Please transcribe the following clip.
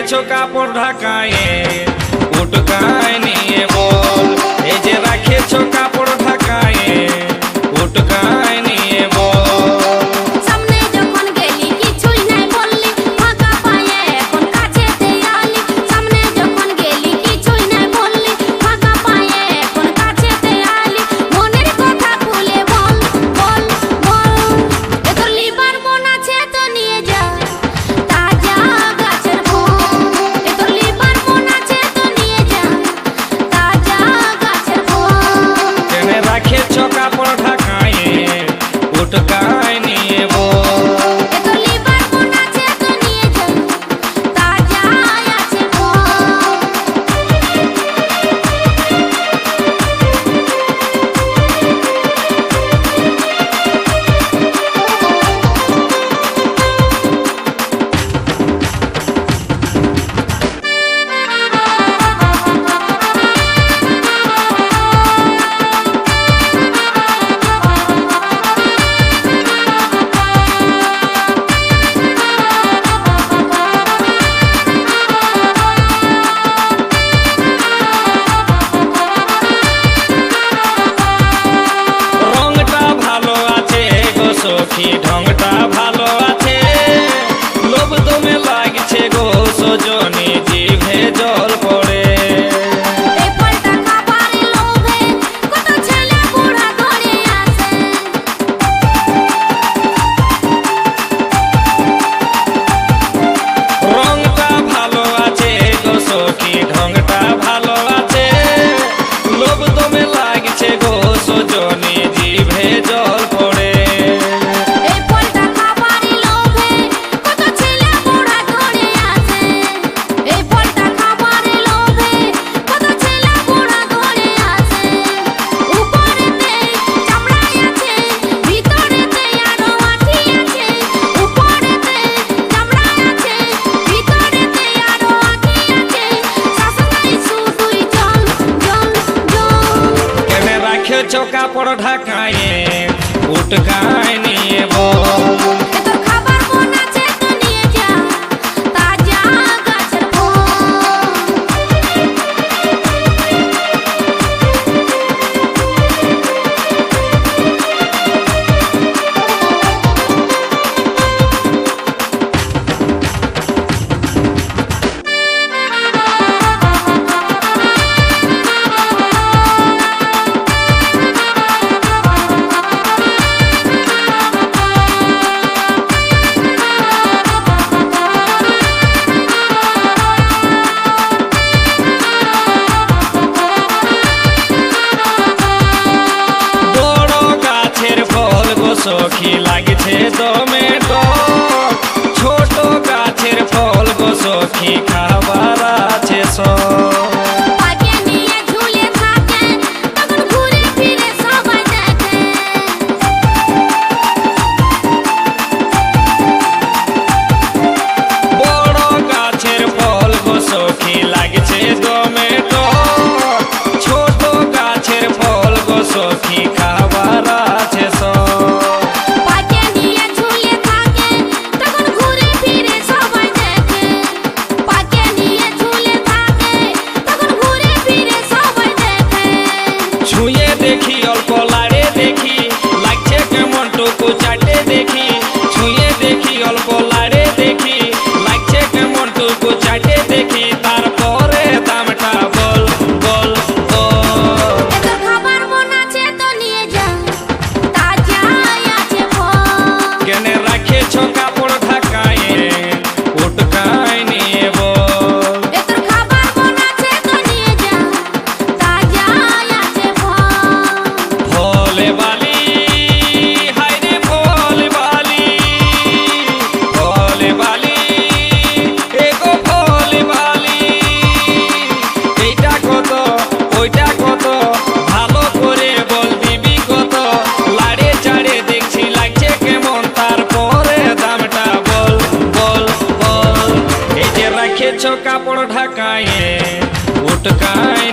রেখেছো কাপড় ঢাকায় উটকায় নিয়ে বল, এই যে রেখেছো কাপড় ঢাকায় উটকায় নিয়ে বল। সামনে যখন গেলি কিছুই নাই বললি, ফাঁকা পায়ে এখন কাছেতে আলি। সামনে যখন গেলি কিছুই নাই বললি, ফাঁকা পায়ে এখন কাছেতে আলি। মনের কথা খুলে বল বল বল, এ তোর লিবার মন আছে তো নিয়ে যা তাজা গাছের ফল। এ তোর লিবার মন আছে তো নিয়ে যা তাজা গাছের ফল। কেনে রেখেছো কাপড় ঢাকায় উটকায় নিয়ে বল। এ তোর লিবার মন আছে তো নিয়ে যা তাজা আছে ফল। রংটা ভালো আছে গো সখী, ঢংটা ভালো আছে, লোভ দমে লাগছে গো সজনী, জিভে জল পড়ে। এই ফলটা খাবার লোভে কত ছেলে বুড়া ধরে আসে। রংটা ভালো আছে গো সখী, ঢংটা ভালো আছে, লোভ দমে লাগছে গো সজনী, জিভে জল পড়ে। এই ফলটা খাবার লোভে কত ছেলে বুড়া ধরে আসে। এই ফলটা খাবার লোভে কত ছেলে বুড়া ধরে আসে। উপরেতে চামড়ায় আছে, ভিতরেতে আরো আঠি আছে। উপরেতে চামড়ায় আছে, ভিতরেতে আরো আঠি আছে। শাসনাই শুধুই জল জল জল। কেনে রাখেছো কাপড় ঢাকায় উটকায় নিয়ে বল। এ তোর খাবার মন আছে তো নিয়ে যা তাজা গাছের ফল। বড় গাছের ফল গো সখী লাগছে দমে টক, ছোট গাছের ফল গো সখী খাবার আছে সব। পাকে নিয়ে ঝুলে থাকে তখন ঘুরে ফিরে সবাই দেখে। বড় গাছের ফল গো সখী লাগছে দমে টক, ছোট গাছের ফল গো সখী খাবার আছে সব। পাকে নিয়ে ঝুলে থাকে তখন ঘুরে ফিরে সবাই দেখে। পাকে নিয়ে ঝুলে থাকে তখন ঘুরে ফিরে সবাই দেখে। ছুঁয়ে দেখি অল্প লাড়ে দেখি, লাগছে কেমন টুকু চাটে দেখি। ছুঁয়ে দেখি অল্প লাড়ে দেখি, লাগছে কেমন টুকু চাটে দেখি। তারপরে দামটা বল বল বল। এ তোর খাবার মন আছে তো নিয়ে যা তাজা আছে ফল। কেনে রাখেছো কাপড় ঢাকায় উটকায় নিয়ে বল। এ তোর খাবার মন আছে তো নিয়ে যা তাজা আছে ফল। ফলে বালি হায়রে ফলে বালি, ফলে বালি এগো ফলে বালি। এইটা কত ওইটা কত, ভালো করে বল দিবি কত। লাড়ে চাড়ে দেখছি লাগছে কেমন, তারপরে দামটা বল বল বল। এই যে রেখেছো কাপড় ঢাকায় উটকায়